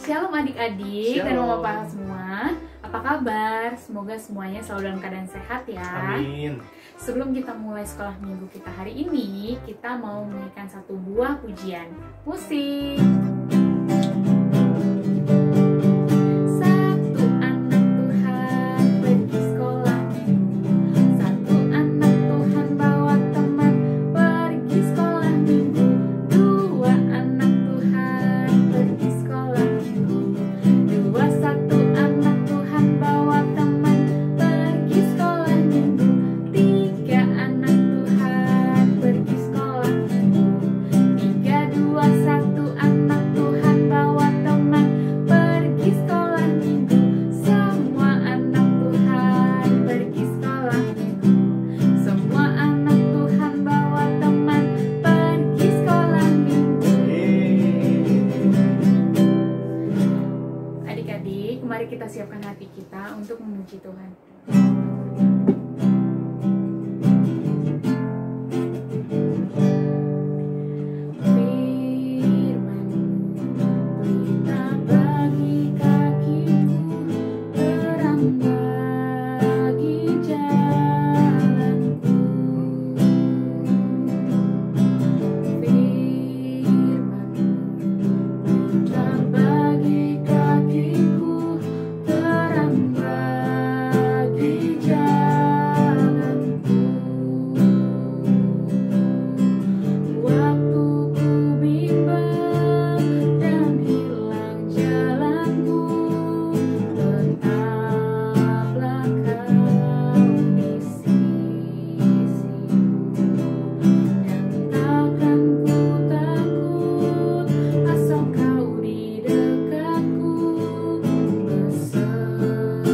Shalom adik-adik dan Shalom. mama papa semua. Apa kabar? Semoga semuanya selalu dalam keadaan sehat ya. Amin. Sebelum kita mulai sekolah minggu kita hari ini, kita mau menyanyikan satu buah pujian. Musik. Satu anak Tuhan pergi sekolah minggu. Satu anak Tuhan bawa teman pergi sekolah minggu. Dua anak Tuhan pergi sekolah minggu. Dua satu anak Tuhan bawa teman pergi sekolah minggu. Tiga anak Tuhan pergi sekolah minggu. Tiga dua satu anak Tuhan bawa teman pergi sekolah minggu. Semua anak Tuhan pergi sekolah minggu. Semua anak Tuhan bawa teman pergi sekolah minggu. Adik-adik, mari kita siapkan hati kita untuk memuji Tuhan. Firman-Mu pelita bagi kakiku, terang bagi jalanku. Firman-Mu pelita bagi kakiku, terang bagi jalanku. Waktu ku bimbang dan hilang jalanku, tetaplah Kau di sisiku. Dan takkan ku takut, asal Kau di dekatku, besertaku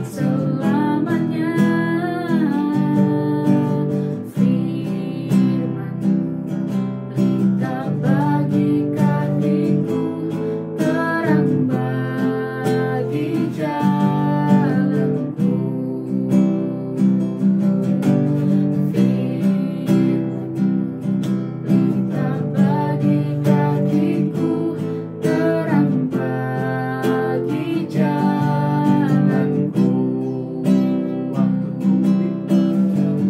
selamanya. Firman-Mu pelita bagi kakiku, terang bagi jalanku. Pelita bagi kakiku, terang bagi jalanku.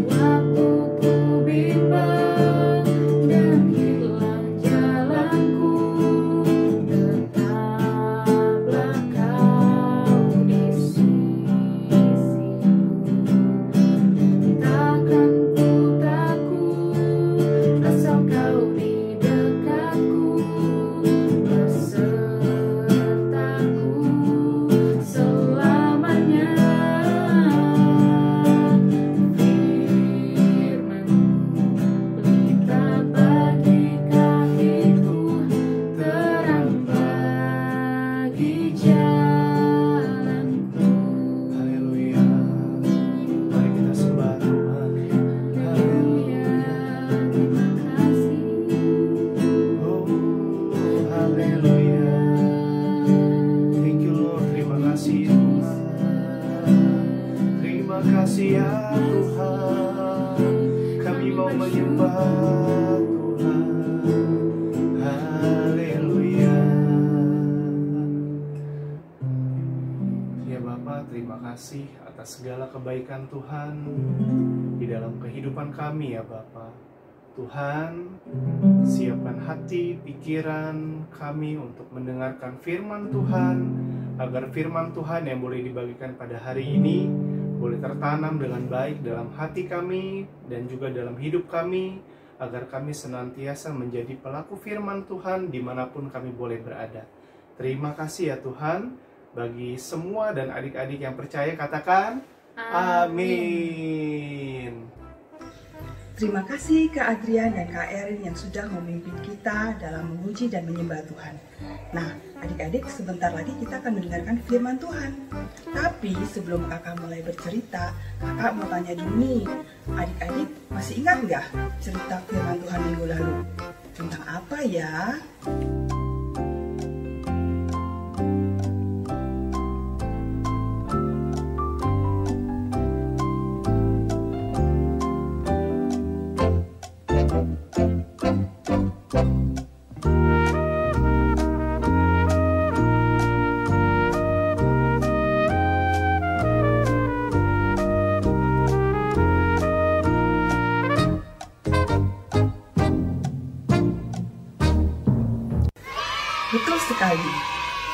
Waktu ku bimbang dan hilang jalanku, tetaplah Kau di sisiku. Takkan ku takut, asal Kau di dekatku, besertaku selamanya. Firman-Mu pelita bagi kakiku, terang bagi jalanku. Haleluya. Mari kita sembah Tuhan. Haleluya, terima kasih. Oh, haleluya. Thank you Lord. Terima kasih Tuhan. Terima kasih ya Tuhan. Kami mau menyembah Tuhan. Haleluya. Ya Bapa, terima kasih atas segala kebaikan Tuhan di dalam kehidupan kami ya Bapa. Tuhan, siapkan hati, pikiran kami untuk mendengarkan firman Tuhan, agar firman Tuhan yang boleh dibagikan pada hari ini boleh tertanam dengan baik dalam hati kami dan juga dalam hidup kami, agar kami senantiasa menjadi pelaku firman Tuhan dimanapun kami boleh berada. Terima kasih ya Tuhan. Bagi semua dan adik-adik yang percaya, katakan amin. Terima kasih Kak Adrian dan Kak Erin yang sudah memimpin kita dalam memuji dan menyembah Tuhan. Nah, adik-adik, sebentar lagi kita akan mendengarkan firman Tuhan. Tapi sebelum kakak mulai bercerita, kakak mau tanya dulu nih, adik-adik masih ingat nggak cerita firman Tuhan minggu lalu? Tentang apa ya? Betul sekali.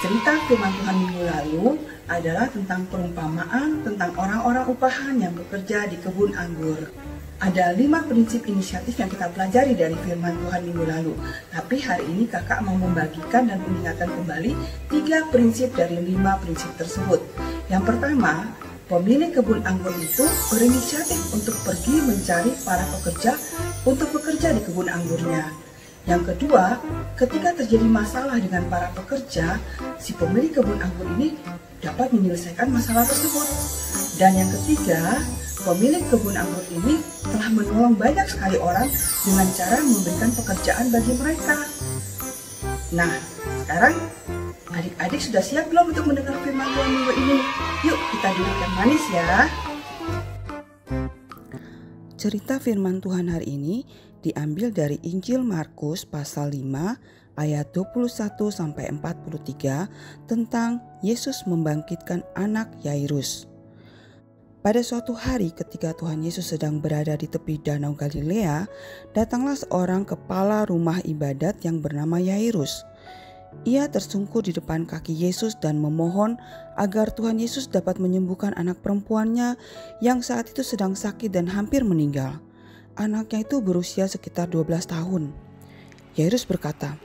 Cerita firman Tuhan minggu lalu adalah tentang perumpamaan tentang orang-orang upahan yang bekerja di kebun anggur. Ada 5 prinsip inisiatif yang kita pelajari dari firman Tuhan minggu lalu. Tapi hari ini kakak mau membagikan dan mengingatkan kembali 3 prinsip dari 5 prinsip tersebut. Yang pertama, pemilik kebun anggur itu berinisiatif untuk pergi mencari para pekerja untuk bekerja di kebun anggurnya. Yang kedua, ketika terjadi masalah dengan para pekerja, si pemilik kebun anggur ini dapat menyelesaikan masalah tersebut. Dan yang ketiga, pemilik kebun anggur ini telah menolong banyak sekali orang dengan cara memberikan pekerjaan bagi mereka. Nah, sekarang adik-adik sudah siap belum untuk mendengar firman Tuhan minggu ini? Yuk kita duduk yang manis ya. Cerita firman Tuhan hari ini diambil dari Injil Markus pasal 5 ayat 21-43 tentang Yesus membangkitkan anak Yairus. Pada suatu hari ketika Tuhan Yesus sedang berada di tepi danau Galilea, datanglah seorang kepala rumah ibadat yang bernama Yairus. Ia tersungkur di depan kaki Yesus dan memohon agar Tuhan Yesus dapat menyembuhkan anak perempuannya yang saat itu sedang sakit dan hampir meninggal. Anaknya itu berusia sekitar 12 tahun. Yairus berkata,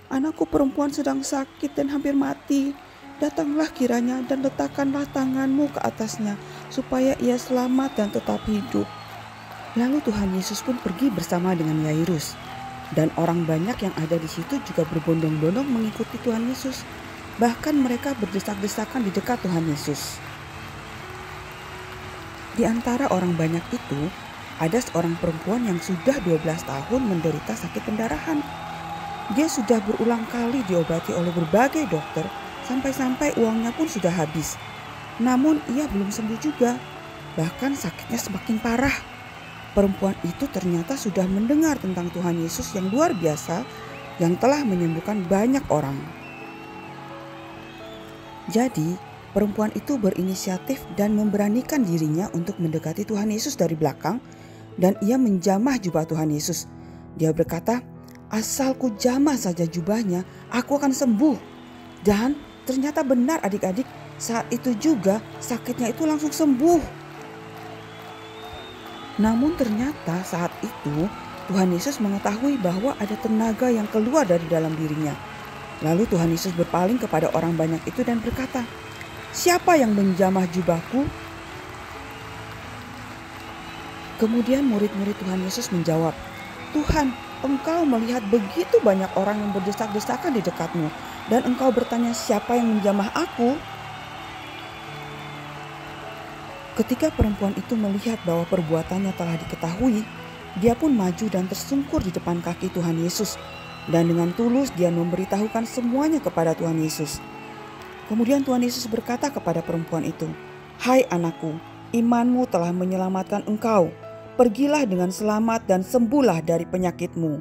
"Anakku perempuan sedang sakit dan hampir mati. Datanglah kiranya dan letakkanlah tanganmu ke atasnya supaya ia selamat dan tetap hidup." Lalu Tuhan Yesus pun pergi bersama dengan Yairus. Dan orang banyak yang ada di situ juga berbondong-bondong mengikuti Tuhan Yesus. Bahkan mereka berdesak-desakan di dekat Tuhan Yesus. Di antara orang banyak itu, ada seorang perempuan yang sudah 12 tahun menderita sakit pendarahan. Dia sudah berulang kali diobati oleh berbagai dokter, sampai-sampai uangnya pun sudah habis. Namun ia belum sembuh juga, bahkan sakitnya semakin parah. Perempuan itu ternyata sudah mendengar tentang Tuhan Yesus yang luar biasa yang telah menyembuhkan banyak orang. Jadi, perempuan itu berinisiatif dan memberanikan dirinya untuk mendekati Tuhan Yesus dari belakang dan ia menjamah jubah Tuhan Yesus. Dia berkata, "Asal ku jamah saja jubahnya, aku akan sembuh." Dan ternyata benar adik-adik, saat itu juga sakitnya itu langsung sembuh. Namun ternyata saat itu Tuhan Yesus mengetahui bahwa ada tenaga yang keluar dari dalam dirinya. Lalu Tuhan Yesus berpaling kepada orang banyak itu dan berkata, "Siapa yang menjamah jubahku?" Kemudian murid-murid Tuhan Yesus menjawab, "Tuhan, Engkau melihat begitu banyak orang yang berdesak-desakan di dekatmu, dan Engkau bertanya siapa yang menjamah aku?" Ketika perempuan itu melihat bahwa perbuatannya telah diketahui, dia pun maju dan tersungkur di depan kaki Tuhan Yesus. Dan dengan tulus dia memberitahukan semuanya kepada Tuhan Yesus. Kemudian Tuhan Yesus berkata kepada perempuan itu, "Hai anakku, imanmu telah menyelamatkan engkau. Pergilah dengan selamat dan sembuhlah dari penyakitmu."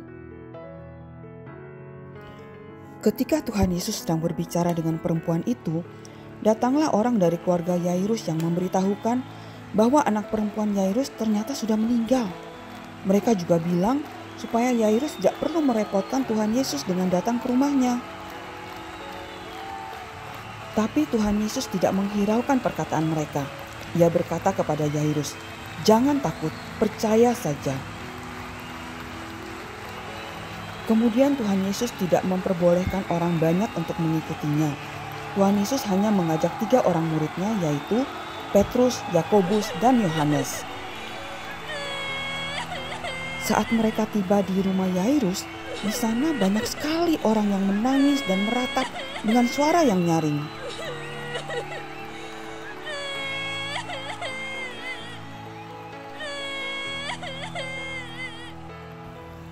Ketika Tuhan Yesus sedang berbicara dengan perempuan itu, datanglah orang dari keluarga Yairus yang memberitahukan bahwa anak perempuan Yairus ternyata sudah meninggal. Mereka juga bilang supaya Yairus tidak perlu merepotkan Tuhan Yesus dengan datang ke rumahnya. Tapi Tuhan Yesus tidak menghiraukan perkataan mereka. Ia berkata kepada Yairus, "Jangan takut, percaya saja." Kemudian Tuhan Yesus tidak memperbolehkan orang banyak untuk mengikutinya. Tuhan Yesus hanya mengajak 3 orang muridnya, yaitu Petrus, Yakobus, dan Yohanes. Saat mereka tiba di rumah Yairus, di sana banyak sekali orang yang menangis dan meratap dengan suara yang nyaring.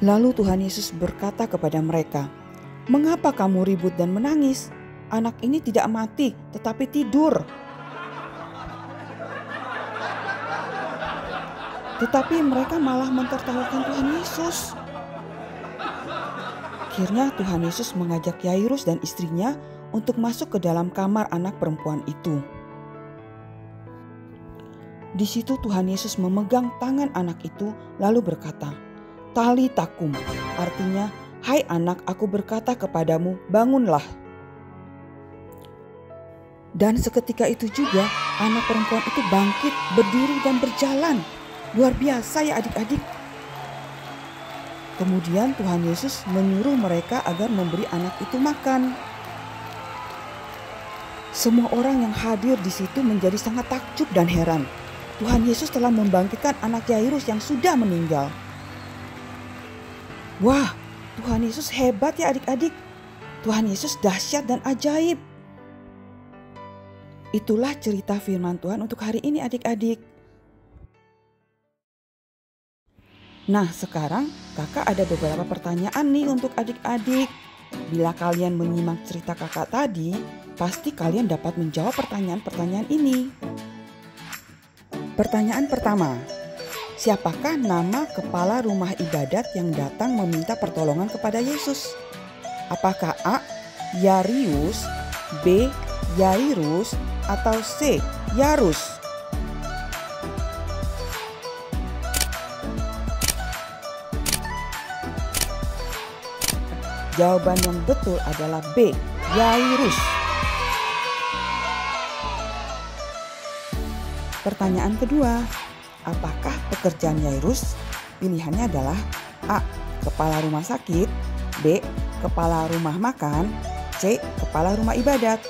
Lalu Tuhan Yesus berkata kepada mereka, "Mengapa kamu ribut dan menangis? Anak ini tidak mati, tetapi tidur." Tetapi mereka malah mentertawakan Tuhan Yesus. Akhirnya Tuhan Yesus mengajak Yairus dan istrinya untuk masuk ke dalam kamar anak perempuan itu. Di situ Tuhan Yesus memegang tangan anak itu lalu berkata, "Talita kum," artinya, "Hai anak, aku berkata kepadamu, bangunlah." Dan seketika itu juga anak perempuan itu bangkit, berdiri dan berjalan. Luar biasa ya adik-adik. Kemudian Tuhan Yesus menyuruh mereka agar memberi anak itu makan. Semua orang yang hadir di situ menjadi sangat takjub dan heran. Tuhan Yesus telah membangkitkan anak Yairus yang sudah meninggal. Wah, Tuhan Yesus hebat ya adik-adik. Tuhan Yesus dahsyat dan ajaib. Itulah cerita firman Tuhan untuk hari ini adik-adik. Nah, sekarang kakak ada beberapa pertanyaan nih untuk adik-adik. Bila kalian menyimak cerita kakak tadi, pasti kalian dapat menjawab pertanyaan-pertanyaan ini. Pertanyaan pertama, siapakah nama kepala rumah ibadat yang datang meminta pertolongan kepada Yesus? Apakah A. Yarius, B. Yairus, atau C. Yarus? Jawaban yang betul adalah B. Yairus. Pertanyaan kedua, apakah pekerjaan Yairus? Pilihannya adalah A. Kepala rumah sakit, B. Kepala rumah makan, C. Kepala rumah ibadat.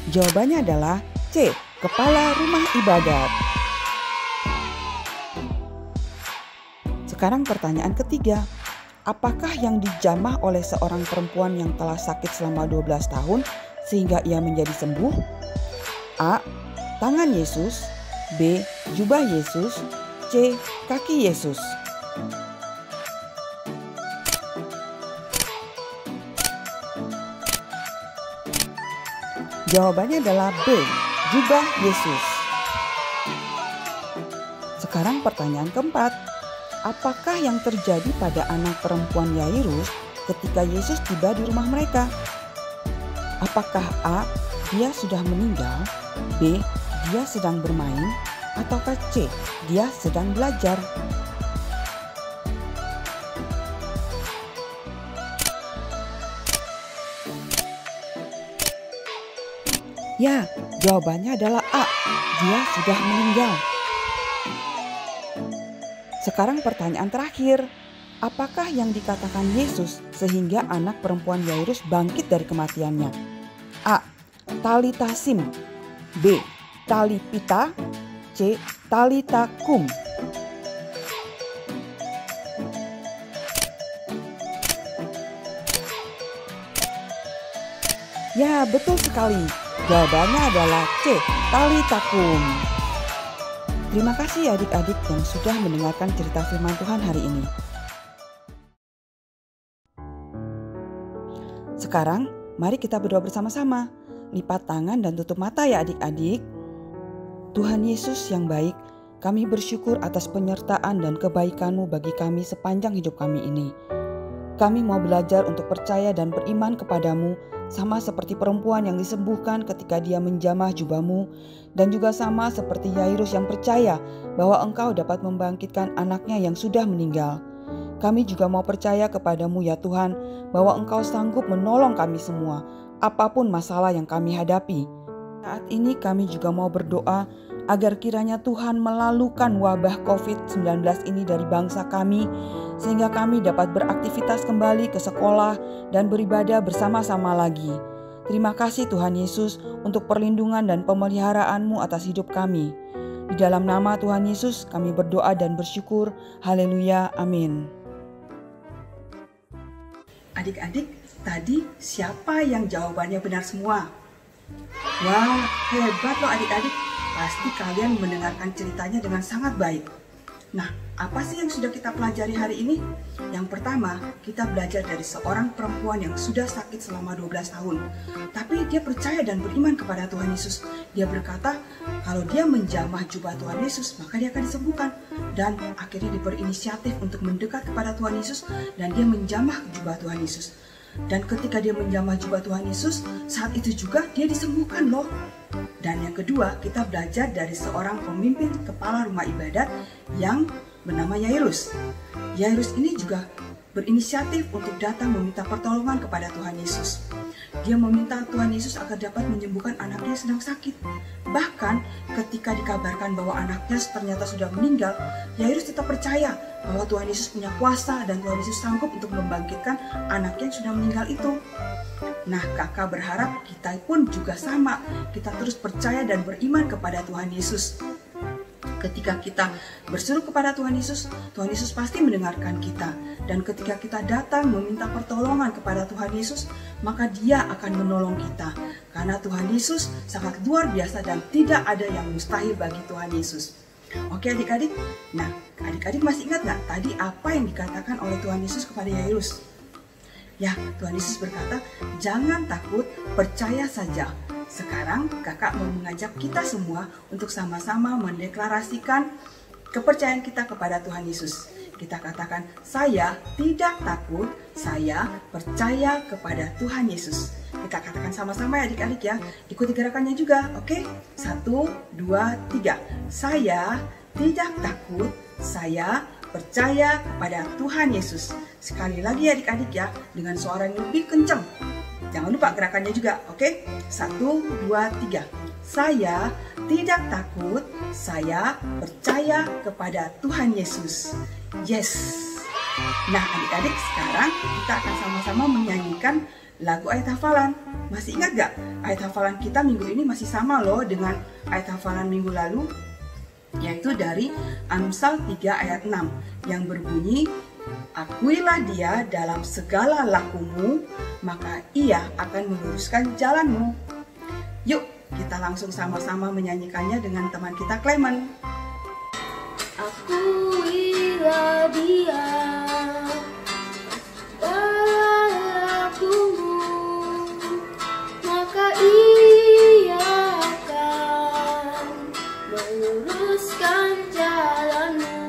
Jawabannya adalah C. Kepala rumah ibadat. Sekarang pertanyaan ketiga, apakah yang dijamah oleh seorang perempuan yang telah sakit selama 12 tahun sehingga ia menjadi sembuh? A. Tangan Yesus, B. Jubah Yesus, C. Kaki Yesus. Jawabannya adalah B. Jubah Yesus. Sekarang pertanyaan keempat, apakah yang terjadi pada anak perempuan Yairus ketika Yesus tiba di rumah mereka? Apakah A. Dia sudah meninggal, B. Dia sedang bermain, ataukah C. Dia sedang belajar? Ya, jawabannya adalah A. Dia sudah meninggal. Sekarang pertanyaan terakhir, apakah yang dikatakan Yesus sehingga anak perempuan Yairus bangkit dari kematiannya? A. Talita sim, B. Talipita, C. Talita kum. Ya, betul sekali. Jawabannya adalah C. Talita kum. Terima kasih ya adik-adik yang sudah mendengarkan cerita firman Tuhan hari ini. Sekarang, mari kita berdoa bersama-sama. Lipat tangan dan tutup mata ya adik-adik. Tuhan Yesus yang baik, kami bersyukur atas penyertaan dan kebaikan-Mu bagi kami sepanjang hidup kami ini. Kami mau belajar untuk percaya dan beriman kepadamu, sama seperti perempuan yang disembuhkan ketika dia menjamah jubah-Mu, dan juga sama seperti Yairus yang percaya bahwa Engkau dapat membangkitkan anaknya yang sudah meninggal. Kami juga mau percaya kepadamu ya Tuhan, bahwa Engkau sanggup menolong kami semua, apapun masalah yang kami hadapi. Saat ini kami juga mau berdoa agar kiranya Tuhan melalukan wabah COVID-19 ini dari bangsa kami, sehingga kami dapat beraktivitas kembali ke sekolah dan beribadah bersama-sama lagi. Terima kasih Tuhan Yesus untuk perlindungan dan pemeliharaan-Mu atas hidup kami. Di dalam nama Tuhan Yesus kami berdoa dan bersyukur. Haleluya, amin. Adik-adik, tadi siapa yang jawabannya benar semua? Wah, hebat loh adik-adik. Pasti kalian mendengarkan ceritanya dengan sangat baik. Nah, apa sih yang sudah kita pelajari hari ini? Yang pertama, kita belajar dari seorang perempuan yang sudah sakit selama 12 tahun. Tapi dia percaya dan beriman kepada Tuhan Yesus. Dia berkata, kalau dia menjamah jubah Tuhan Yesus, maka dia akan disembuhkan. Dan akhirnya dia berinisiatif untuk mendekat kepada Tuhan Yesus dan dia menjamah jubah Tuhan Yesus. Dan ketika dia menjamah jubah Tuhan Yesus, saat itu juga dia disembuhkan loh. Dan yang kedua, kita belajar dari seorang pemimpin kepala rumah ibadat yang bernama Yairus. Yairus ini juga berinisiatif untuk datang meminta pertolongan kepada Tuhan Yesus. Dia meminta Tuhan Yesus agar dapat menyembuhkan anaknya yang sedang sakit. Bahkan ketika dikabarkan bahwa anaknya ternyata sudah meninggal, Yairus tetap percaya bahwa Tuhan Yesus punya kuasa dan Tuhan Yesus sanggup untuk membangkitkan anaknya yang sudah meninggal itu. Nah, kakak berharap kita pun juga sama. Kita terus percaya dan beriman kepada Tuhan Yesus. Ketika kita berseru kepada Tuhan Yesus pasti mendengarkan kita. Dan ketika kita datang meminta pertolongan kepada Tuhan Yesus, maka Dia akan menolong kita. Karena Tuhan Yesus sangat luar biasa dan tidak ada yang mustahil bagi Tuhan Yesus. Oke adik-adik, nah adik-adik masih ingat nggak tadi apa yang dikatakan oleh Tuhan Yesus kepada Yairus? Ya, Tuhan Yesus berkata, jangan takut, percaya saja. Sekarang kakak mau mengajak kita semua untuk sama-sama mendeklarasikan kepercayaan kita kepada Tuhan Yesus. Kita katakan, saya tidak takut, saya percaya kepada Tuhan Yesus. Kita katakan sama-sama ya adik-adik ya. Ikuti gerakannya juga, oke? 1, 2, 3. Saya tidak takut, saya percaya kepada Tuhan Yesus. Sekali lagi adik-adik ya, dengan suara yang lebih kencang. Jangan lupa gerakannya juga, oke? 1, 2, 3. Saya tidak takut, saya percaya kepada Tuhan Yesus. Yes. Nah adik-adik, sekarang kita akan sama-sama menyanyikan lagu ayat hafalan. Masih ingat gak? Ayat hafalan kita minggu ini masih sama loh dengan ayat hafalan minggu lalu, yaitu dari Amsal 3 ayat 6 yang berbunyi, akuilah Dia dalam segala lakumu, maka Ia akan meluruskan jalanmu. Yuk, kita langsung sama-sama menyanyikannya dengan teman kita Clement. Akuilah Dia dalam lakumu, maka Ia akan meluruskan jalanmu.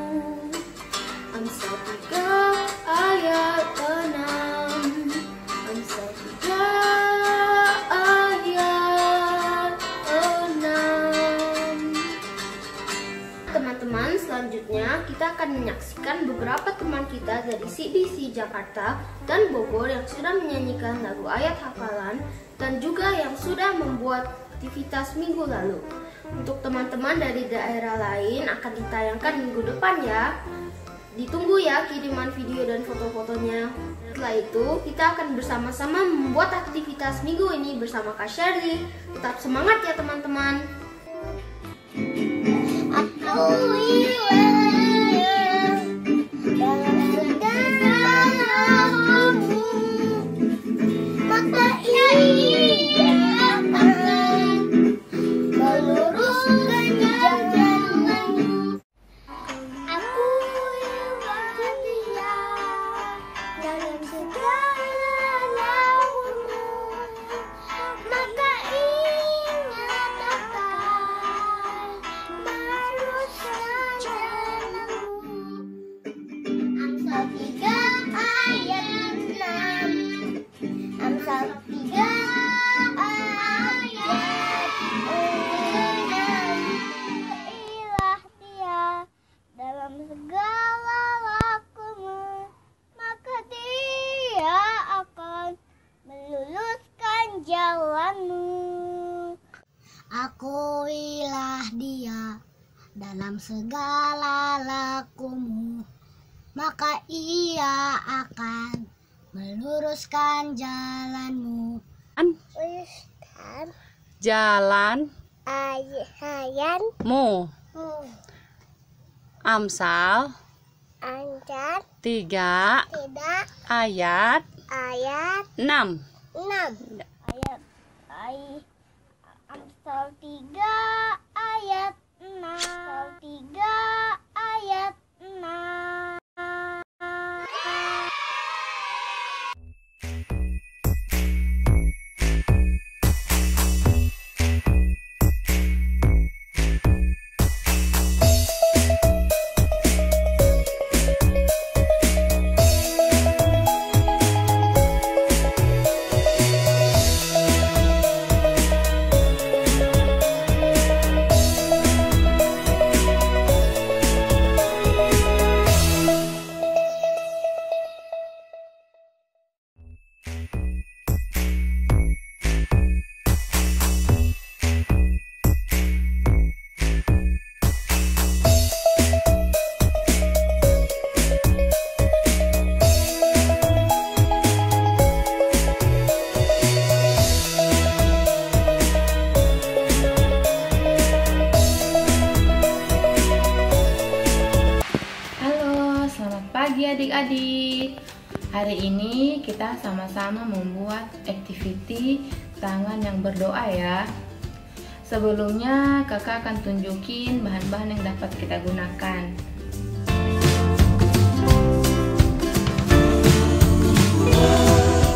Amsal 3 ayat 6. Amsal 3 ayat 6. Teman-teman, selanjutnya kita akan menyaksikan beberapa teman kita dari CBC Jakarta dan Bogor yang sudah menyanyikan lagu ayat hafalan dan juga yang sudah membuat aktivitas minggu lalu. Untuk teman-teman dari daerah lain akan ditayangkan minggu depan ya. Ditunggu ya kiriman video dan foto-fotonya. Setelah itu kita akan bersama-sama membuat aktivitas minggu ini bersama Kak Shirley. Tetap semangat ya teman-teman. Akuilah Dia dalam segala lakumu, maka Ia akan meluruskan jalanmu. Jalan mu. Amsal 3 ayat 6. Amsal 3 ayat 6. Amsal 3 ayat 6. pagi adik-adik. Hari ini kita sama-sama membuat activity tangan yang berdoa ya. Sebelumnya kakak akan tunjukin bahan-bahan yang dapat kita gunakan.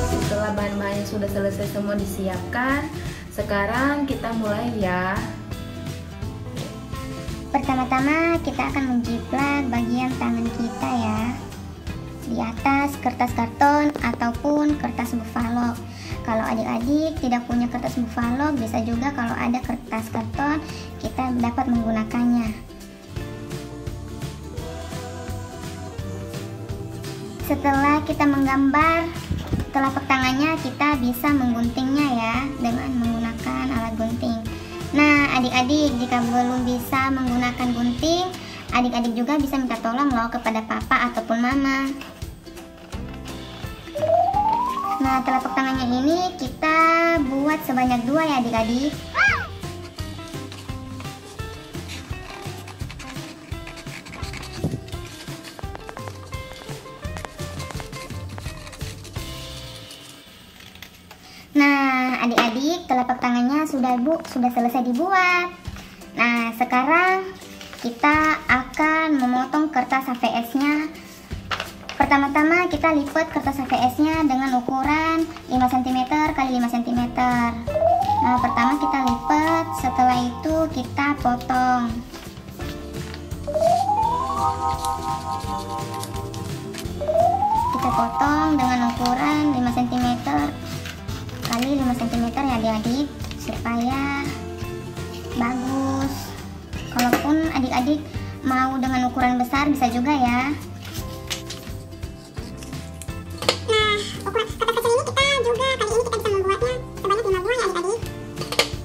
Setelah bahan-bahan yang sudah selesai semua disiapkan, sekarang kita mulai ya. Pertama-tama kita akan menjiplak bagian tangan kita ya, di atas kertas karton ataupun kertas buffalo. Kalau adik-adik tidak punya kertas buffalo, bisa juga kalau ada kertas karton kita dapat menggunakannya. Setelah kita menggambar telapak tangannya, kita bisa mengguntingnya ya dengan menggunakan alat gunting. Nah, adik-adik jika belum bisa menggunakan gunting, adik-adik juga bisa minta tolong loh kepada papa ataupun mama. Nah, telapak tangannya ini kita buat sebanyak 2 ya adik-adik. Nah, adik-adik telapak tangannya sudah selesai dibuat. Nah, sekarang kita akan memotong kertas HVS-nya. Pertama-tama kita lipat kertas HVS-nya dengan ukuran 5 cm x 5 cm. Nah, pertama kita lipat, setelah itu kita potong. Kita potong dengan ukuran 5 cm kali 5 cm ya adik-adik, supaya bagus. Kalaupun adik-adik mau dengan ukuran besar bisa juga ya. Nah, ukuran kertas kecil ini kita juga kali ini kita bisa membuatnya sebanyak 5 buah ya adik-adik.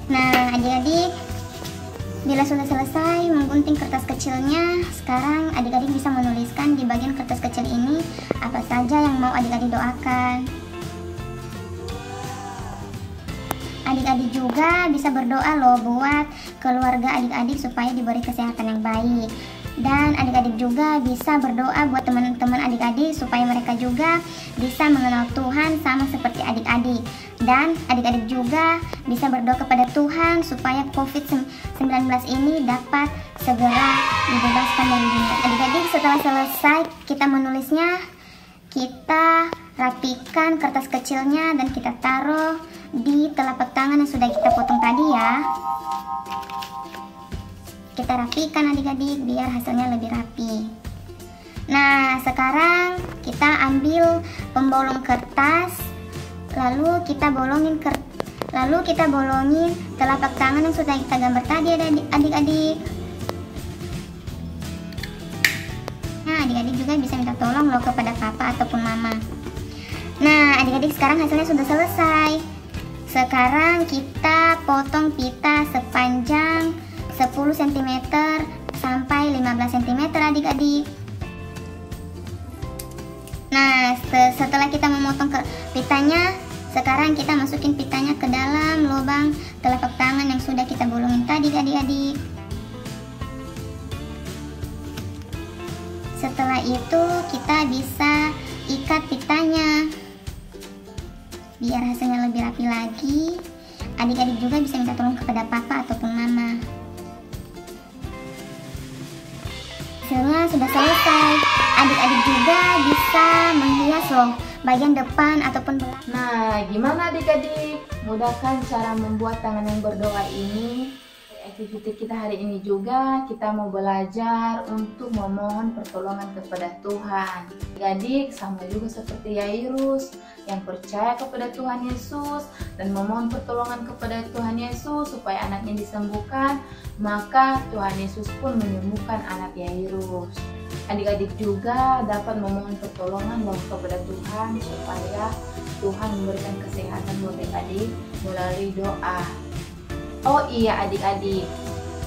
Nah adik-adik, bila sudah selesai menggunting kertas kecilnya, sekarang adik-adik bisa menuliskan di bagian kertas kecil ini apa saja yang mau adik-adik doakan. Adik-adik juga bisa berdoa loh buat keluarga adik-adik supaya diberi kesehatan yang baik. Dan adik-adik juga bisa berdoa buat teman-teman adik-adik supaya mereka juga bisa mengenal Tuhan sama seperti adik-adik. Dan adik-adik juga bisa berdoa kepada Tuhan supaya COVID-19 ini dapat segera dibebaskan dari dunia. Adik-adik, setelah selesai kita menulisnya, kita rapikan kertas kecilnya dan kita taruh di telapak tangan yang sudah kita potong tadi ya. Kita rapikan adik-adik biar hasilnya lebih rapi. Nah, sekarang kita ambil pembolong kertas, lalu kita bolongin telapak tangan yang sudah kita gambar tadi adik-adik. Nah, adik-adik juga bisa minta tolong loh kepada papa ataupun mama. Nah, adik-adik, sekarang hasilnya sudah selesai. Sekarang kita potong pita sepanjang 10 cm sampai 15 cm adik-adik. Nah, setelah kita memotong pitanya, sekarang kita masukin pitanya ke dalam lubang telapak tangan yang sudah kita bolongin tadi adik-adik. Setelah itu kita bisa ikat pitanya biar hasilnya lebih rapi lagi. Adik-adik juga bisa minta tolong kepada papa ataupun mama. Hasilnya sudah selesai. Adik-adik juga bisa menghias loh bagian depan ataupun belakang. Nah, gimana adik-adik? Mudah kan cara membuat tangan yang berdoa ini? Aktiviti kita hari ini juga kita mau belajar untuk memohon pertolongan kepada Tuhan. Adik-adik sama juga seperti Yairus yang percaya kepada Tuhan Yesus dan memohon pertolongan kepada Tuhan Yesus supaya anaknya disembuhkan, maka Tuhan Yesus pun menyembuhkan anak Yairus. Adik-adik juga dapat memohon pertolongan kepada Tuhan supaya Tuhan memberikan kesehatan buat adik-adik melalui doa. Oh iya adik-adik,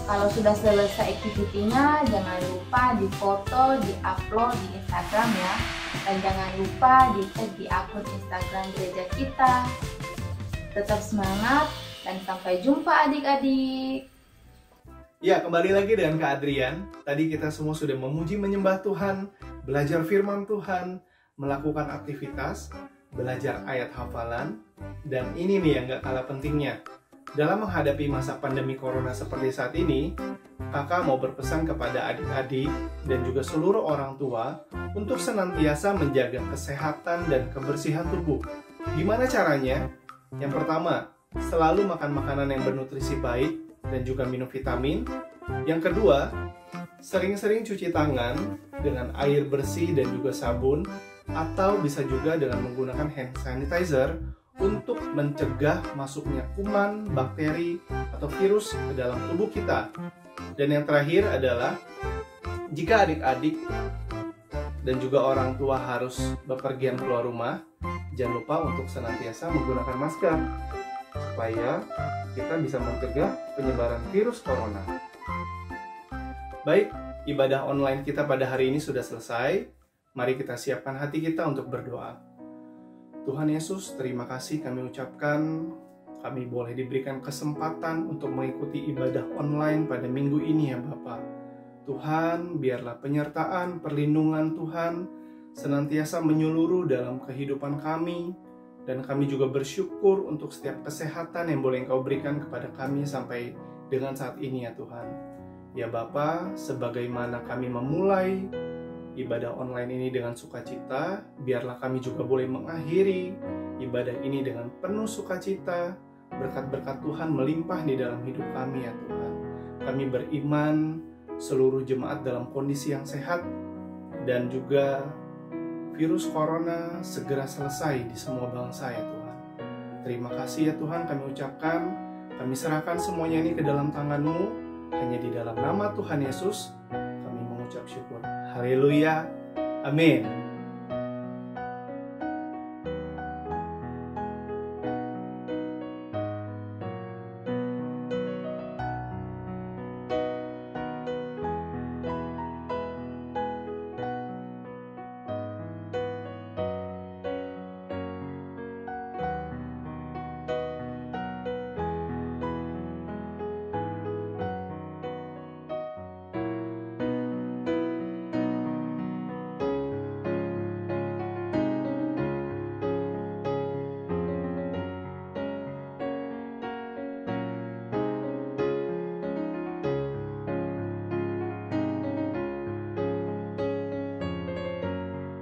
kalau sudah selesai aktivitinya jangan lupa difoto, di-upload di Instagram ya. Dan jangan lupa di-tag di akun Instagram gereja kita. Tetap semangat dan sampai jumpa adik-adik. Ya, kembali lagi dengan Kak Adrian. Tadi kita semua sudah memuji menyembah Tuhan belajar firman Tuhan, melakukan aktivitas, belajar ayat hafalan, dan ini nih yang gak kalah pentingnya. Dalam menghadapi masa pandemi corona seperti saat ini, kakak mau berpesan kepada adik-adik dan juga seluruh orang tua untuk senantiasa menjaga kesehatan dan kebersihan tubuh. Gimana caranya? Yang pertama, selalu makan makanan yang bernutrisi baik dan juga minum vitamin. Yang kedua, sering-sering cuci tangan dengan air bersih dan juga sabun, atau bisa juga dengan menggunakan hand sanitizer untuk mencegah masuknya kuman, bakteri, atau virus ke dalam tubuh kita. Dan yang terakhir adalah, jika adik-adik dan juga orang tua harus bepergian keluar rumah, jangan lupa untuk senantiasa menggunakan masker, supaya kita bisa mencegah penyebaran virus corona. Baik, ibadah online kita pada hari ini sudah selesai. Mari kita siapkan hati kita untuk berdoa. Tuhan Yesus, terima kasih kami ucapkan, kami boleh diberikan kesempatan untuk mengikuti ibadah online pada minggu ini ya Bapa. Tuhan, biarlah penyertaan, perlindungan Tuhan senantiasa menyeluruh dalam kehidupan kami, dan kami juga bersyukur untuk setiap kesehatan yang boleh Engkau berikan kepada kami sampai dengan saat ini ya Tuhan. Ya Bapa, sebagaimana kami memulai ibadah online ini dengan sukacita, biarlah kami juga boleh mengakhiri ibadah ini dengan penuh sukacita. Berkat-berkat Tuhan melimpah di dalam hidup kami ya Tuhan. Kami beriman seluruh jemaat dalam kondisi yang sehat, dan juga virus corona segera selesai di semua bangsa ya Tuhan. Terima kasih ya Tuhan kami ucapkan, kami serahkan semuanya ini ke dalam tangan-Mu. Hanya di dalam nama Tuhan Yesus kami mengucap syukur. Haleluya. Amin.